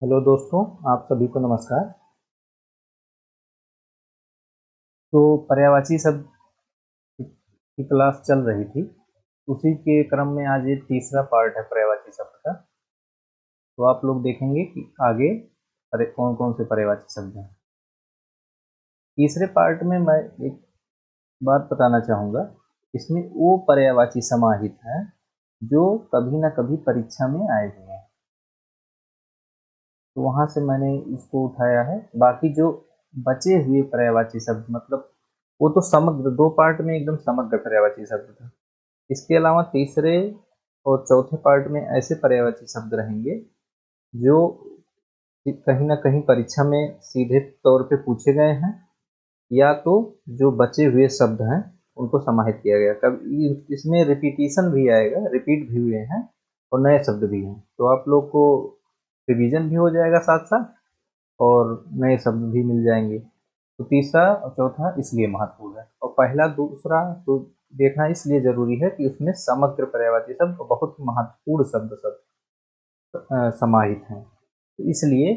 Hello दोस्तों, आप सभी को नमस्कार। तो पर्यायवाची शब्द की क्लास चल रही थी, उसी के क्रम में आज ये तीसरा पार्ट है पर्यायवाची शब्द का। तो आप लोग देखेंगे कि आगे कौन कौन से पर्यायवाची शब्द हैं। तीसरे पार्ट में मैं एक बात बताना चाहूँगा, इसमें वो पर्यायवाची समाहित हैं जो कभी ना कभी परीक्षा में आए हुए हैं, तो वहाँ से मैंने इसको उठाया है। बाकी जो बचे हुए पर्यायवाची शब्द, मतलब वो तो समग्र दो पार्ट में एकदम समग्र पर्यायवाची शब्द था। इसके अलावा तीसरे और चौथे पार्ट में ऐसे पर्यायवाची शब्द रहेंगे जो कहीं ना कहीं परीक्षा में सीधे तौर पे पूछे गए हैं, या तो जो बचे हुए शब्द हैं उनको समाहित किया गया। कभी इसमें रिपीटिशन भी आएगा, रिपीट भी हुए हैं और नए शब्द भी हैं, तो आप लोग को रिवीजन भी हो जाएगा साथ साथ और नए शब्द भी मिल जाएंगे। तो तीसरा और चौथा इसलिए महत्वपूर्ण है, और पहला दूसरा तो देखना इसलिए जरूरी है कि उसमें समग्र पर्यायवाची शब्द और बहुत ही महत्वपूर्ण शब्द सब समाहित हैं। तो इसलिए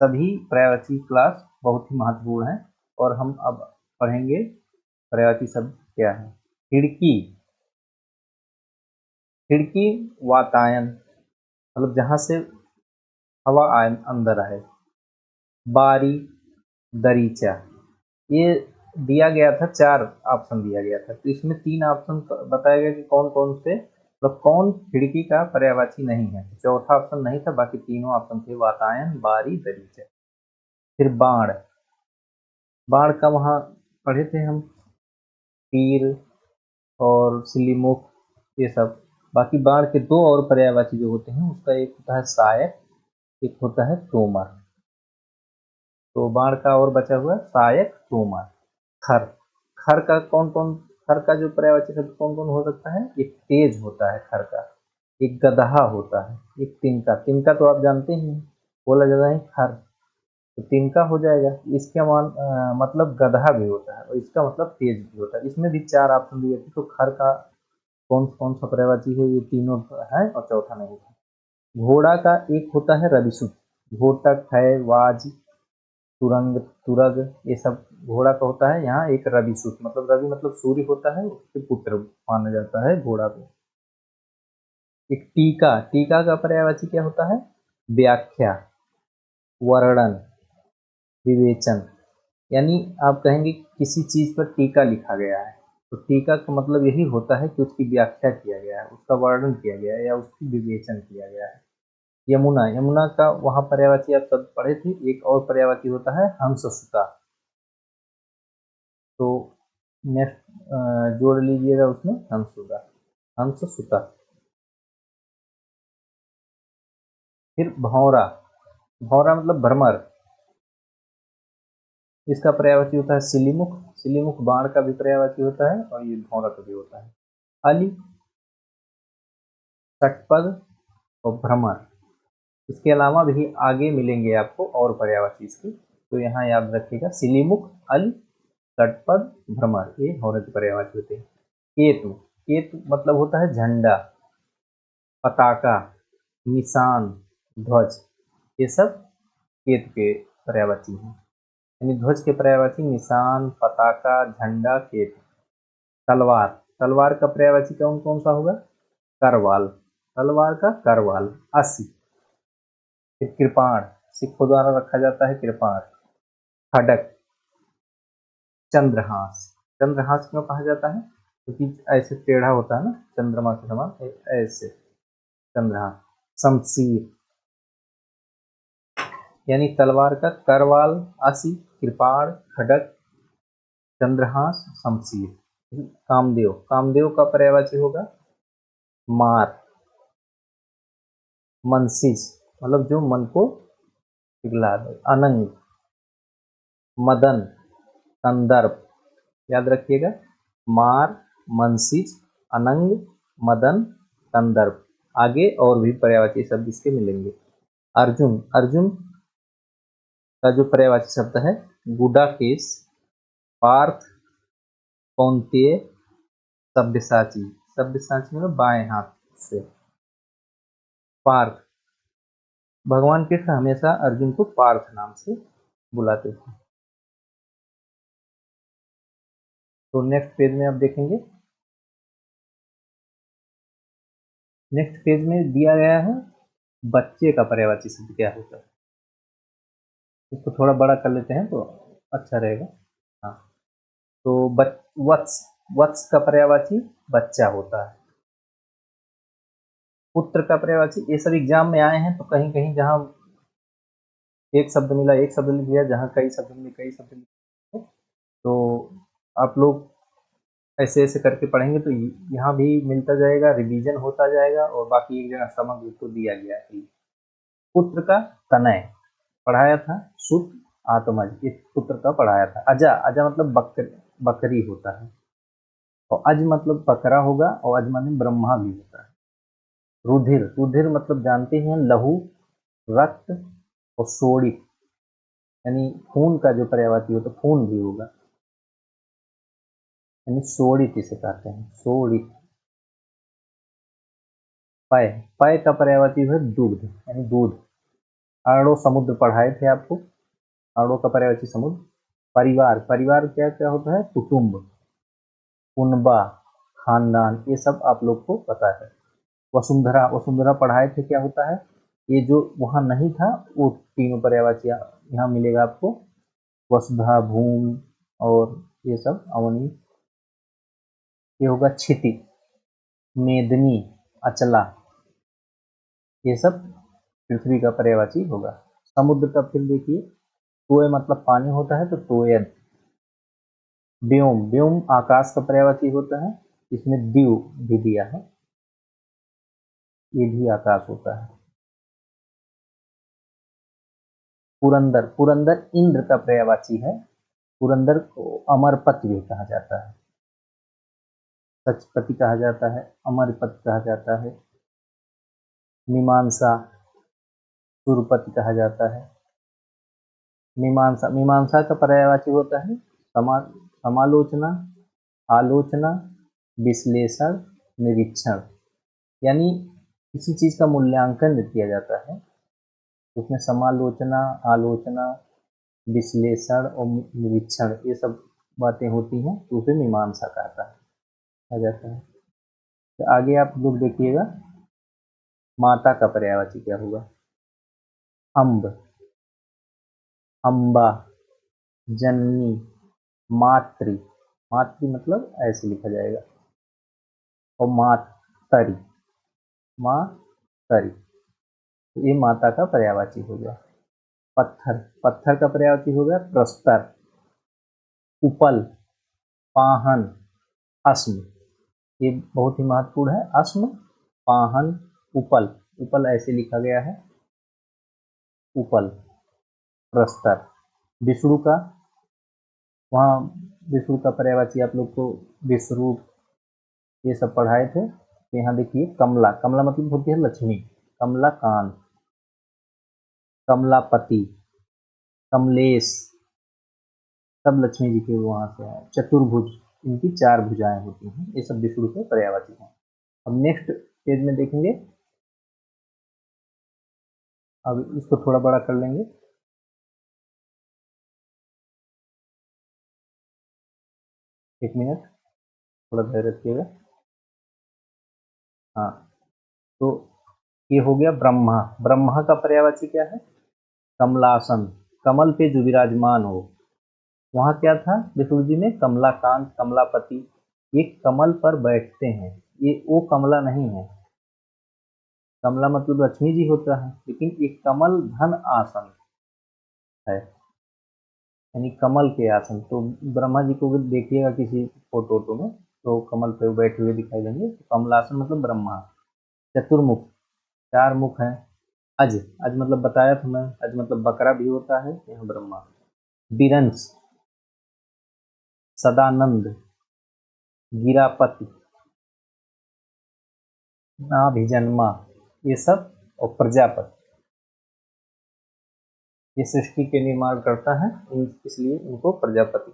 सभी पर्यायवाची क्लास बहुत ही महत्वपूर्ण है। और हम अब पढ़ेंगे पर्यायवाची शब्द क्या है। खिड़की, खिड़की वातायन, मतलब जहाँ से हवा अंदर आए। बारी, दरीचा, ये दिया गया था, चार ऑप्शन दिया गया था, तो इसमें तीन ऑप्शन बताया गया कि कौन कौन से, मतलब कौन खिड़की का पर्यायवाची नहीं है। चौथा ऑप्शन नहीं था, बाकी तीनों ऑप्शन थे, वातायन, बारी, दरीचा। फिर बाण, बाण का वहाँ पढ़े थे हम, तीर और सिलीमुख, ये सब। बाकी बाण के दो और पर्यायवाची जो होते हैं, उसका एक होता है सहायक, एक होता है तोमर। तो बाण का और बचा हुआ सहायक, तोमर। खर, खर का कौन कौन, खर का जो पर्यायवाची शब्द कौन कौन हो सकता है। एक तेज होता है खर का, एक गदहा होता है, एक तिनका। तिनका तो आप जानते ही हैं, बोला जाता है खर, तो तिनका हो जाएगा। इसका मतलब गदहा भी होता है और इसका मतलब तेज भी होता है। इसमें भी चार ऑप्शन दिए थे, तो खर का कौन कौन सा पर्यायवाची है, ये तीनों है और चौथा नहीं था। घोड़ा का एक होता है रविसुत, घोटक है, वाज, तुरंग, तुरग, ये सब घोड़ा का होता है। यहाँ एक रविसुत, मतलब रवि मतलब सूर्य होता है, उसके पुत्र माना जाता है घोड़ा को। एक टीका, टीका का पर्यायवाची क्या होता है। व्याख्या, वर्णन, विवेचन। यानी आप कहेंगे किसी चीज पर टीका लिखा गया है, तो टीका का मतलब यही होता है कि उसकी व्याख्या किया गया है, उसका वर्णन किया गया है या उसकी विवेचन किया गया है। यमुना, यमुना का वहाँ पर्यायवाची आप सब पढ़े थे। एक और पर्यायवाची होता है हंससुता, तो नेक्स्ट जोड़ लीजिएगा उसमें हंसुता, हंससुता। फिर भौरा, भौरा मतलब भ्रमर, इसका पर्यायवाची होता है सिलीमुख, सिलीमुख बाण का भी पर्यायवाची होता है और ये भौरा का भी होता है। अली, षटपद और भ्रमर। इसके अलावा भी आगे मिलेंगे आपको और पर्यायवाची इसकी, तो यहाँ याद रखिएगा सिलीमुख, अल, षटपद, भ्रमर, ये भौरे के पर्यायवाची होते हैं। केतु, केतु मतलब होता है झंडा, पताका, निशान, ध्वज, ये सब केतु के पर्यायवाची हैं। यानी ध्वज के पर्यायवाची निशान, पताका, झंडा, केतु। तलवार, तलवार का पर्यायवाची कौन कौन सा होगा। करवाल, तलवार का करवाल। असी, फिर कृपाण, सिखों द्वारा रखा जाता है कृपाण। खडक, चंद्रहास, चंद्रहास क्यों कहा जाता है, क्योंकि ऐसे टेढ़ा होता है ना चंद्रमा के समान, ऐसे चंद्रहास। शमशीर, यानी तलवार का करवाल, असी, कृपाण, खडक, चंद्रहास, शमशीर। कामदेव, कामदेव का पर्यायवाची होगा मार, मनसीज, मतलब जो मन को पिघला दे। अनंग, मदन, कंदर्प, याद रखिएगा, मार, मनसीज, अनंग, मदन, कंदर्प। आगे और भी पर्यायवाची शब्द इसके मिलेंगे। अर्जुन, अर्जुन का जो पर्यायवाची शब्द है गुडाकेश, पार्थ, कौंतेय, सब्यसाची, सब्यसाची मतलब बाएं हाथ से। पार्थ, भगवान कृष्ण हमेशा अर्जुन को पार्थ नाम से बुलाते थे। तो नेक्स्ट पेज में आप देखेंगे, नेक्स्ट पेज में दिया गया है बच्चे का पर्यायवाची शब्द क्या होता है। इसको थोड़ा बड़ा कर लेते हैं तो अच्छा रहेगा। हाँ, तो वत्स, वत्स का पर्यायवाची बच्चा होता है। पुत्र का पर्यायवाची, ये सब एग्जाम में आए हैं तो कहीं कहीं जहाँ एक शब्द मिला एक शब्द लिख दिया, जहाँ कई शब्द मिले कई शब्द लिख, तो आप लोग ऐसे ऐसे करके पढ़ेंगे तो यहाँ भी मिलता जाएगा, रिवीजन होता जाएगा और बाकी एक जगह समग्र तो दिया गया है। पुत्र का तनय पढ़ाया था, सुत आत्मज, इस पुत्र का पढ़ाया था। अजा, अजा मतलब बकरी होता है, और अज मतलब बकरा होगा, और अज माने ब्रह्मा भी होता है। रुधिर, रुधिर मतलब जानते हैं लहू, रक्त और सोडित, यानी खून का जो पर्यायवाची हो तो खून भी होगा, यानी सोडित इसे कहते हैं, सोडित। पय, पय का पर्यायवाची है दुग्ध, यानी दूध। आड़ो समुद्र पढ़ाए थे आपको, आड़ो का पर्यायवाची समुद्र। परिवार, परिवार क्या क्या होता है, कुटुंब, कुनबा, खानदान, ये सब आप लोग को पता है। वसुंधरा, वसुंधरा पढ़ाए थे क्या होता है, ये जो वहां नहीं था वो तीनों पर्यायवाची यहाँ मिलेगा आपको, वसुधा, भूमि और ये सब अवनी। ये होगा क्षिति, मेदनी, अचला, ये सब पृथ्वी का पर्यायवाची होगा। समुद्र का फिर देखिए, तोय मतलब पानी होता है तो तोयद। व्योम, व्योम आकाश का पर्यायवाची होता है, इसमें द्यू भी दिया है, ये भी आकाश होता है। पुरंदर, पुरंदर इंद्र का पर्यायवाची है, पुरंदर को अमरपति भी कहा जाता है, सचपति कहा जाता है, अमरपति कहा जाता है। मीमांसा, सुरपति कहा जाता है। मीमांसा, मीमांसा का पर्यायवाची होता है समालोचना, आलोचना, विश्लेषण, निरीक्षण, यानी किसी चीज का मूल्यांकन किया जाता है, उसमें समालोचना, आलोचना, विश्लेषण और निरीक्षण ये सब बातें होती हैं, तो उसे मीमांसा कहा जाता है। तो आगे आप लोग देखिएगा, माता का पर्यायवाची क्या होगा, अम्ब, अम्बा, जननी, मातृ, मातृ मतलब ऐसे लिखा जाएगा, और मातरी, मातरी, तो ये माता का पर्यायवाची हो गया। पत्थर, पत्थर का पर्यायवाची हो गया प्रस्तर, उपल, पाहन, अस्म, ये बहुत ही महत्वपूर्ण है, अस्म, पाहन, उपल, उपल ऐसे लिखा गया है, उपल, प्रस्तर। विष्णु का, वहाँ विष्णु का पर्यायवाची आप लोग को विश्वरूप ये सब पढ़ाए थे, तो यहाँ देखिए कमला, कमला मतलब होती है लक्ष्मी, कमला कांत, कमलापति, कमलेश, सब लक्ष्मी जी के वहाँ से आए। चतुर्भुज, इनकी 4 भुजाएं होती हैं, ये सब विष्णु के पर्यायवाची हैं। अब नेक्स्ट पेज में देखेंगे, अब इसको थोड़ा बड़ा कर लेंगे, एक मिनट थोड़ा धैर्य रखिएगा। हाँ, तो ये हो गया ब्रह्मा, ब्रह्मा का पर्यायवाची क्या है, कमलासन, कमल पे जो विराजमान हो, वहाँ क्या था विष्णु जी में, कमलाकांत, कमलापति, ये कमल पर बैठते हैं, ये वो कमला नहीं है, कमला मतलब लक्ष्मी जी होता है, लेकिन एक कमल धन आसन है, यानी कमल के आसन। तो ब्रह्मा जी को देखिएगा किसी फोटो में तो कमल पे बैठे हुए दिखाई देंगे, तो कमलासन मतलब ब्रह्मा। चतुर्मुख, 4 मुख हैं। अज, अज मतलब बताया था मैं, अज मतलब बकरा भी होता है, यहाँ ब्रह्मा। बिरंच, सदानंद, गिरापति, नाभिजन्मा, ये सब, और प्रजापति, ये सृष्टि के निर्माण करता है, इसलिए इनको प्रजापति,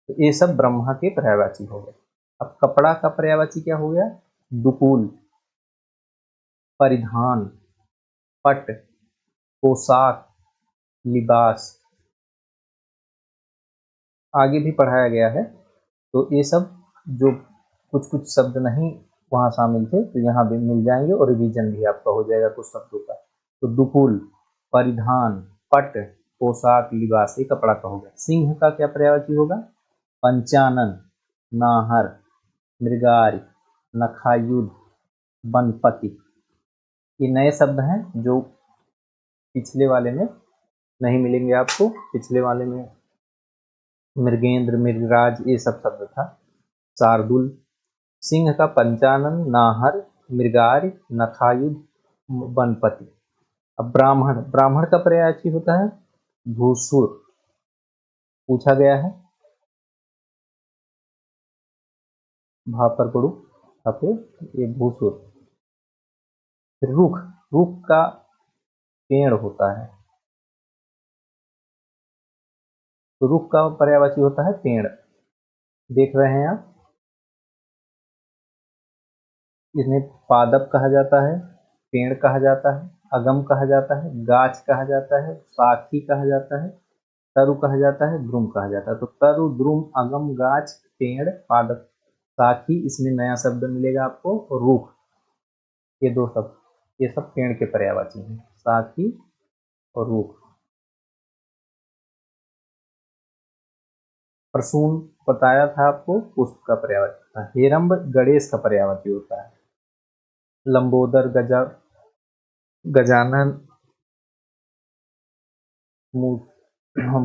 तो ये सब ब्रह्मा के पर्यायवाची हो गए। अब कपड़ा का पर्यायवाची क्या हो गया, दुकुल, परिधान, पट, पोशाक, लिबास, आगे भी पढ़ाया गया है। तो ये सब जो कुछ कुछ शब्द नहीं वहाँ शामिल थे तो यहाँ भी मिल जाएंगे और रिवीजन भी आपका हो जाएगा कुछ शब्दों का। तो दुकुल, परिधान, पट, पोशाक, लिबास, ये कपड़ा का होगा। सिंह का क्या पर्यायवाची होगा? पंचानन, नाहर, मृगारी, नखायुध, वनपति। ये नए शब्द हैं जो पिछले वाले में नहीं मिलेंगे आपको। पिछले वाले में मृगेंद्र, मृगराज ये सब शब्द था। शार्दुल। सिंह का पंचानन, नाहर, मृगारी, नखायुध, वनपति। अब ब्राह्मण, ब्राह्मण का पर्यायवाची होता है भूसुर। पूछा गया है भापर पड़ू पे ये भूसुर। फिर रुख, रुख का पेड़ होता है तो रुख का पर्यायवाची होता है पेड़। देख रहे हैं आप, इन्हें पादप कहा जाता है, पेड़ कहा जाता है, अगम कहा जाता है, गाछ कहा जाता है, साखी कहा जाता है, तरु कहा जाता है, द्रुम कहा जाता है। तो तरु, द्रुम, अगम, गाछ, पेड़, पादप, साखी, इसमें नया शब्द मिलेगा आपको रुख। ये दो शब्द ये सब पेड़ के पर्यायवाची हैं, साखी और रुख। प्रसून बताया था आपको, पुष्प का पर्यायवाची होता है। हेरंब गणेश का पर्यायवाची होता है। लंबोदर, गजानन,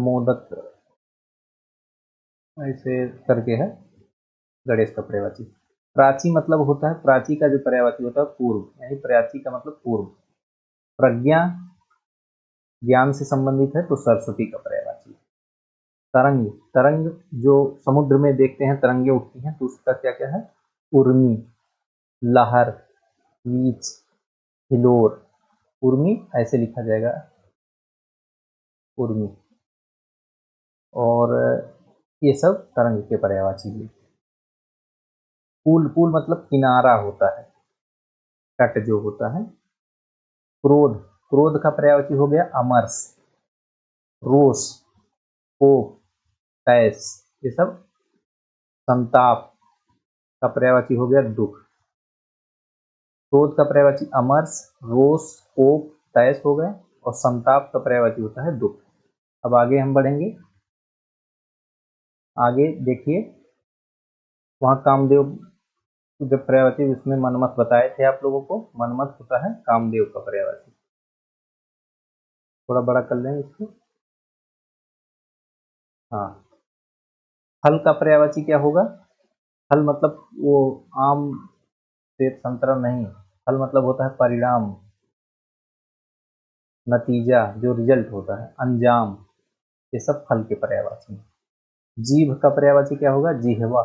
मोदक, ऐसे करके है गणेश का पर्यायवाची। प्राची मतलब होता है, प्राची का जो पर्यायवाची होता है पूर्व, यानी प्राची का मतलब पूर्व। प्रज्ञा ज्ञान से संबंधित है तो सरस्वती का पर्यायवाची। तरंग, तरंग जो समुद्र में देखते हैं तरंगे उठती हैं तो उसका क्या क्या है? उर्मी, लहर, लीच, हिलोर। उर्मी ऐसे लिखा जाएगा, उर्मी। और ये सब तरंग के पर्यायवाची भी। पुल, पुल मतलब किनारा होता है, तट जो होता है। क्रोध, क्रोध का पर्यायवाची हो गया अमरस। रोष, कोप, तैस, ये सब। संताप का पर्यायवाची हो गया दुख। क्रोध का पर्यायवाची अमरस, रोष, कोप, तैस हो गए। और संताप का पर्यायवाची होता है दुख। अब आगे हम बढ़ेंगे। आगे देखिए, वहाँ कामदेव जब पर्यायवाची, उसमें मनमथ बताए थे आप लोगों को। मनमथ होता है कामदेव का पर्यायवाची। थोड़ा बड़ा कर लें इसको। हाँ, फल का पर्यायवाची क्या होगा? फल मतलब वो आम, सेब, संतरा नहीं। फल मतलब होता है परिणाम, नतीजा, जो रिजल्ट होता है, अंजाम। ये सब फल के पर्यायवाची हैं। जीभ का पर्यायवाची क्या होगा? जिह्वा।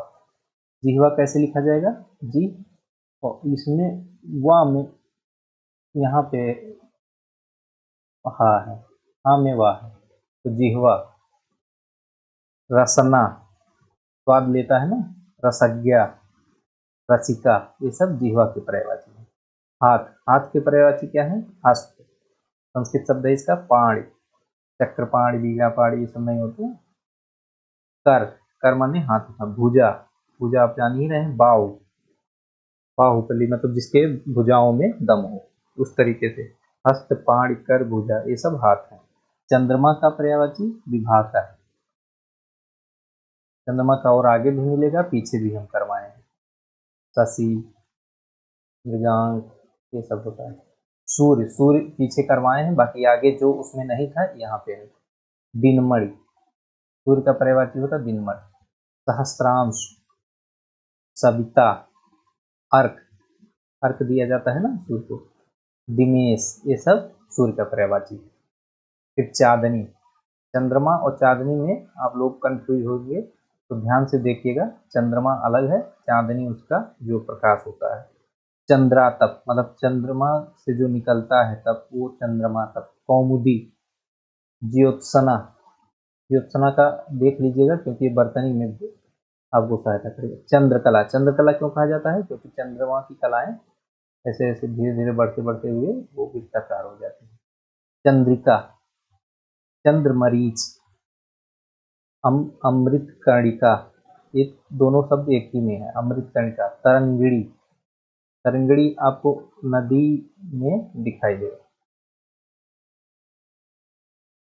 जिह्वा कैसे लिखा जाएगा? जी, और इसमें वा में यहाँ पे हा है, हा में वाह है तो जिह्वा। रसना, स्वाद लेता है ना, रसज्ञा, रसिका, ये सब जिह्वा के पर्यायवाची हैं। हाथ, हाथ के पर्यायवाची क्या है? हस्त। संस्कृत शब्द है इसका पाणी, चक्रपाणी, बीजापाणी, ये सब नहीं होते। कर, कर माने हाथ का। भुजा, भुजा आप जान ही रहे हैं, बाहु, बाहुबली मतलब जिसके भुजाओं में दम हो, उस तरीके से। हस्त, पाण, कर, भुजा, ये सब हाथ है। चंद्रमा का पर्यायवाची विभाषा है। चंद्रमा का और आगे भी मिलेगा, पीछे भी हम करवाए हैं। शशि, मृगांक, ये सब होता है। सूर्य, सूर्य पीछे करवाए हैं, बाकी आगे जो उसमें नहीं था यहाँ पे है। दिनमणि, सूर्य का पर्यायवाची होता है दिनमणि। सहस्त्रांश, सविता, अर्क, अर्क दिया जाता है ना सूर्य को। दिनेश, ये सब सूर्य का पर्यायवाची। फिर चांदनी, चंद्रमा और चांदनी में आप लोग कंफ्यूज होंगे तो ध्यान से देखिएगा। चंद्रमा अलग है, चांदनी उसका जो प्रकाश होता है। चंद्रातप मतलब चंद्रमा से जो निकलता है तप, वो चंद्रमा तप। कौमुदी, ज्योत्सना, ज्योत्सना का देख लीजिएगा क्योंकि ये बर्तनी में आपको सहायता करेगा। चंद्रकला, चंद्रकला क्यों कहा जाता है? क्योंकि चंद्रमा की कलाएं ऐसे ऐसे धीरे धीरे बढ़ते बढ़ते हुए वो वृत्ताकार हो जाती है। चंद्रिका, चंद्रमरीच, अमृत कर्णिका, ये दोनों शब्द एक ही में है, अमृत कर्णिका। तरंगिणी, तरंगिणी आपको नदी में दिखाई देगा।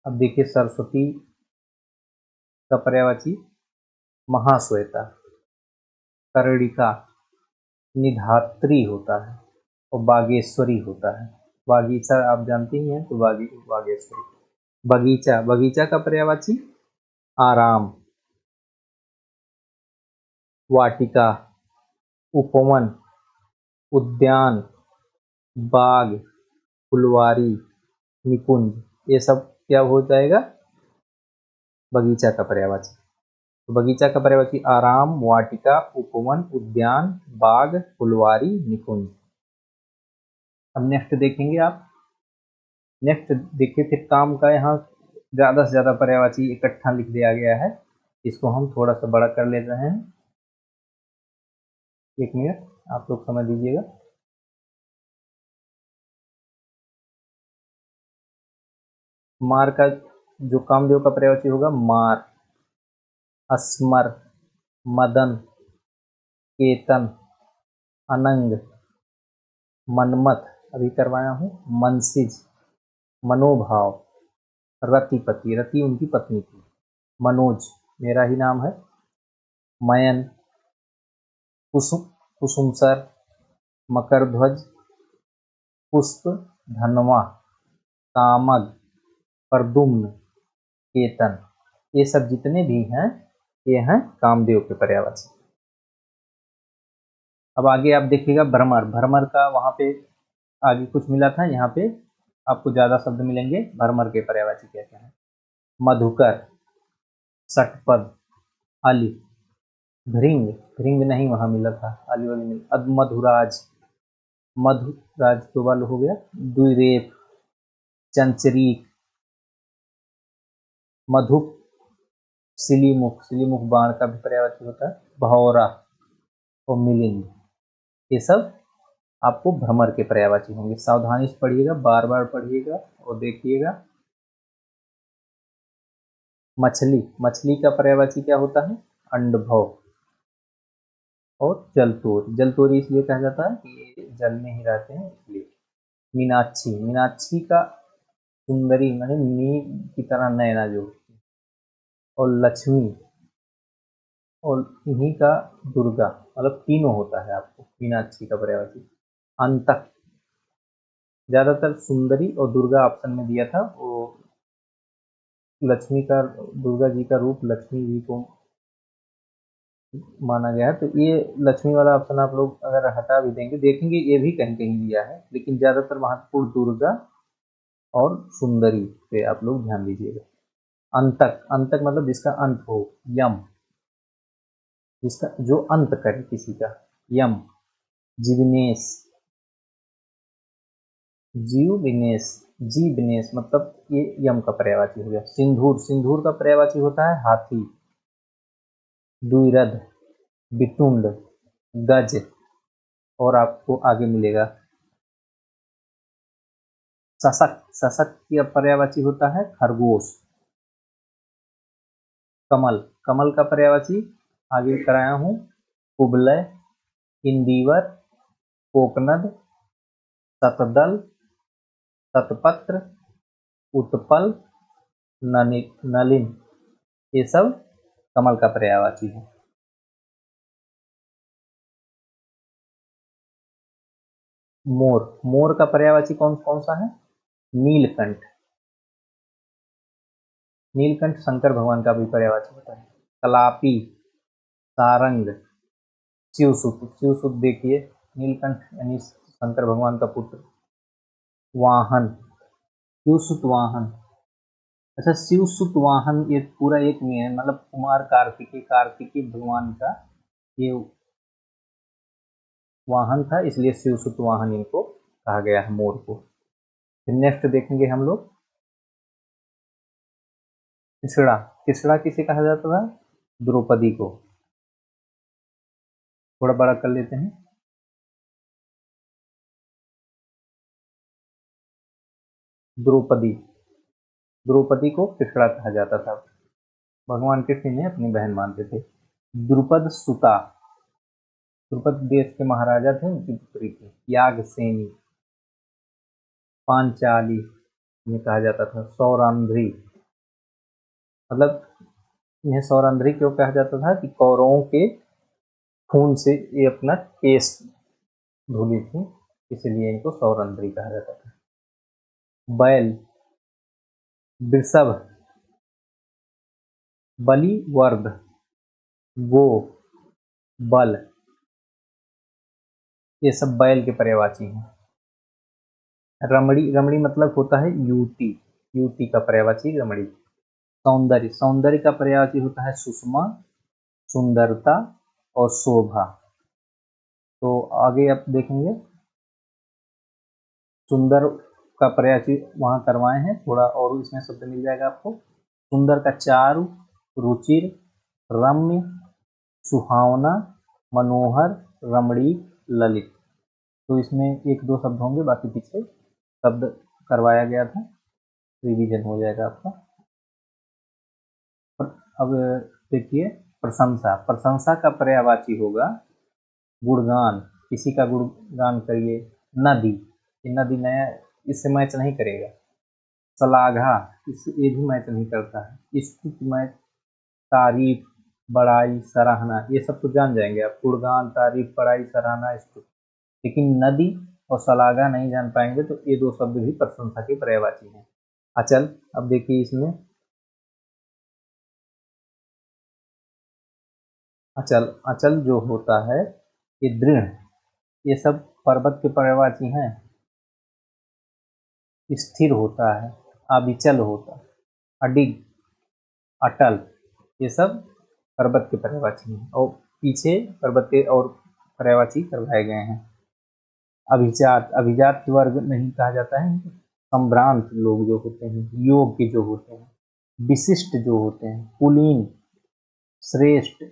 अब देखिए सरस्वती का पर्यायवाची महाश्वेता। कर्णिका निधात्री होता है और बागेश्वरी होता है। बागीचा आप जानते ही हैं, तो बागेश्वरी। बगीचा, बगीचा का पर्यायवाची आराम। वाटिका, उपवन, उद्यान, बाग, फुलवारी, निकुंज, ये सब क्या हो जाएगा, बगीचा का पर्यायवाची। तो बगीचा का पर्यायवाची आराम, वाटिका, उपवन, उद्यान, बाग, फुलवारी, निकुंज। अब नेक्स्ट देखेंगे आप। नेक्स्ट देखिए फिर काम का, यहाँ ज़्यादा से ज़्यादा पर्यायवाची इकट्ठा लिख दिया गया है, इसको हम थोड़ा सा बड़ा कर ले रहे हैं। एक मिनट आप लोग समझ लीजिएगा। मार का जो कामदेव का पर्यायवाची होगा मार, अस्मर, मदन, केतन, अनंग, मनमथ अभी करवाया हूँ, मनसिज, मनोभाव, रतिपति, रति उनकी पत्नी थी, मनोज मेरा ही नाम है, मयन, कुसुम, कुसुमसर, मकरध्वज, पुष्प, धनवा, कामग, प्रद्युम्न, केतन, ये सब जितने भी हैं ये हैं कामदेव के पर्यायवाची। अब आगे आप देखिएगा भ्रमर, भ्रमर का वहाँ पे आगे कुछ मिला था, यहाँ पे आपको ज़्यादा शब्द मिलेंगे। भ्रमर के पर्यायवाची क्या क्या है, मधुकर, षटपद, अली, भृंग, भृंग नहीं वहाँ मिला था, अली वाली मिला, मधुराज, मधुराज तो वाल हो गया, द्विरेफ, चंचरीक, मधुप, सिलीमुख, सिलीमुख बाण का भी पर्यायवाची होता है, भौरा और मिलिंद, ये सब आपको भ्रमर के पर्यायवाची होंगे। सावधानी से पढ़िएगा, बार बार पढ़िएगा और देखिएगा। मछली, मछली का पर्यायवाची क्या होता है, अंडभव। और जलतोरी, जलतोरी इसलिए कहा जाता है कि ये जल में ही रहते हैं इसलिए। मीनाक्षी, मीनाक्षी का सुंदरी माने मी की तरह नैना जो, और लक्ष्मी, और इन्हीं का दुर्गा, मतलब तीनों होता है आपको मीनाक्षी का पर्यायवाची। अंतक, ज्यादातर सुंदरी और दुर्गा ऑप्शन में दिया था, वो लक्ष्मी का, दुर्गा जी का रूप लक्ष्मी जी को माना गया है, तो ये लक्ष्मी वाला ऑप्शन आप लोग अगर हटा भी देंगे, देखेंगे ये भी कहीं कहीं दिया है, लेकिन ज्यादातर महत्वपूर्ण दुर्गा और सुंदरी पे आप लोग ध्यान दीजिएगा। अंतक, अंतक मतलब जिसका अंत हो, यम, जिसका जो अंत करे किसी का, यम। जीवनेश, जीव विनेश, जी विनेश मतलब ये यम का पर्यायवाची हो गया। सिंदूर, सिंदूर का पर्यायवाची होता है हाथी, द्विरथ, बिटुंड, गज, और आपको आगे मिलेगा सशक, सशक की पर्यायवाची होता है खरगोश। कमल, कमल का पर्यायवाची आगे कराया हूँ, कुबलय, इंदिवर, कोकनद, शतदल, शतपत्र, उत्पल, नलिन, ये सब कमल का पर्यायवाची है। मोर, मोर का पर्यायवाची कौन कौन सा है, नीलकंठ, नीलकंठ शंकर भगवान का भी पर्यायवाची होता है। कलापी, सारंग, शिवसुत, शिवसुत देखिए नीलकंठ यानी शंकर भगवान का पुत्र। वाहन, शिवसुत वाहन, अच्छा शिवसुत वाहन ये पूरा एक में है, मतलब कुमार कार्तिकेय, कार्तिकेय भगवान का ये वाहन था, इसलिए शिवसुत वाहन इनको कहा गया है, मोर को। फिर नेक्स्ट देखेंगे हम लोग तिसड़ा, तिसड़ा किसे कहा जाता था, द्रौपदी को। थोड़ा बड़ा कर लेते हैं। द्रौपदी, द्रौपदी को कृष्णा कहा जाता था। भगवान कृष्ण ने अपनी बहन मानते थे। द्रुपद सुता, द्रुपद देश के महाराजा थे, उनकी पुत्री थी। यागसेनी, पांचाली इन्हें कहा जाता था। सौरंध्री, मतलब इन्हें सौरंध्री क्यों कहा जाता था कि कौरवों के खून से ये अपना केस धुली थी, इसलिए इनको सौरंध्री कहा जाता था। बैल, वृषभ, बलि, वर्ध, गो, बल, ये सब बैल के पर्यायवाची हैं। रमणी, रमणी मतलब होता है युवती, युवती का पर्यायवाची रमणी। सौंदर्य, सौंदर्य का पर्यायवाची होता है सुषमा, सुंदरता और शोभा। तो आगे आप देखेंगे, सुंदर का पर्यायवाची वहां करवाए हैं, थोड़ा और इसमें शब्द मिल जाएगा आपको। सुंदर का चारु, रुचिर, रम्य, सुहावना, मनोहर, रमणीक, ललित। तो इसमें एक दो शब्द होंगे, बाकी पीछे शब्द करवाया गया था, रिवीजन हो जाएगा आपका। अब देखिए प्रशंसा, प्रशंसा का पर्यायवाची होगा गुणगान, किसी का गुणगान करिए। नदी, ये नदी नया इससे मैच नहीं करेगा। श्लाघा, इससे ये भी मैच नहीं करता है। स्तुति मैच, तारीफ, बड़ाई, सराहना, ये सब तो जान जाएंगे आप, गुणगान, तारीफ, बड़ाई, सराहना, स्तुति। लेकिन नदी और श्लाघा नहीं जान पाएंगे, तो ये दो शब्द भी प्रशंसा के पर्यायवाची हैं। अचल, अब देखिए इसमें अचल, अचल जो होता है ये दृढ़, ये सब पर्वत के पर्यायवाची हैं। स्थिर होता है, अविचल होता है, अडिग, अटल, ये सब पर्वत के पर्यायवाची हैं, और पीछे पर्वत के और पर्यायवाची करवाए गए हैं। अभिजात, अभिजात वर्ग नहीं कहा जाता है, संभ्रांत लोग जो होते हैं, योग्य जो होते हैं, विशिष्ट जो होते हैं, कुलीन, श्रेष्ठ,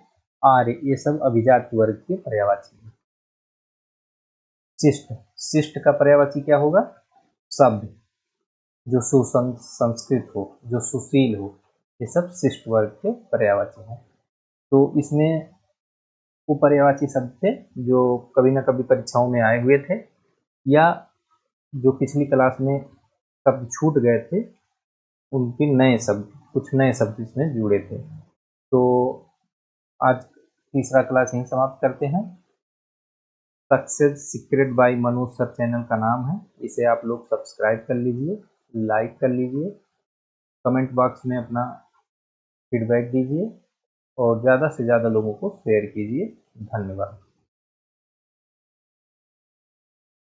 आर्य, ये सब अभिजात वर्ग के पर्यायवाची हैं। शिष्ट, शिष्ट का पर्यायवाची क्या होगा? शब्द जो सुसंस्कृत हो, जो सुशील हो, ये सब शिष्ट वर्ग के पर्यायवाची हैं। तो इसमें वो पर्यायवाची शब्द थे जो कभी न कभी परीक्षाओं में आए हुए थे, या जो पिछली क्लास में शब्द छूट गए थे, उनके नए शब्द, कुछ नए शब्द इसमें जुड़े थे। तो आज तीसरा क्लास यहीं समाप्त करते हैं। Success secret by Manoj sir channel का नाम है, इसे आप लोग सब्सक्राइब कर लीजिए, लाइक कर लीजिए, कमेंट बॉक्स में अपना फीडबैक दीजिए और ज़्यादा से ज़्यादा लोगों को शेयर कीजिए। धन्यवाद।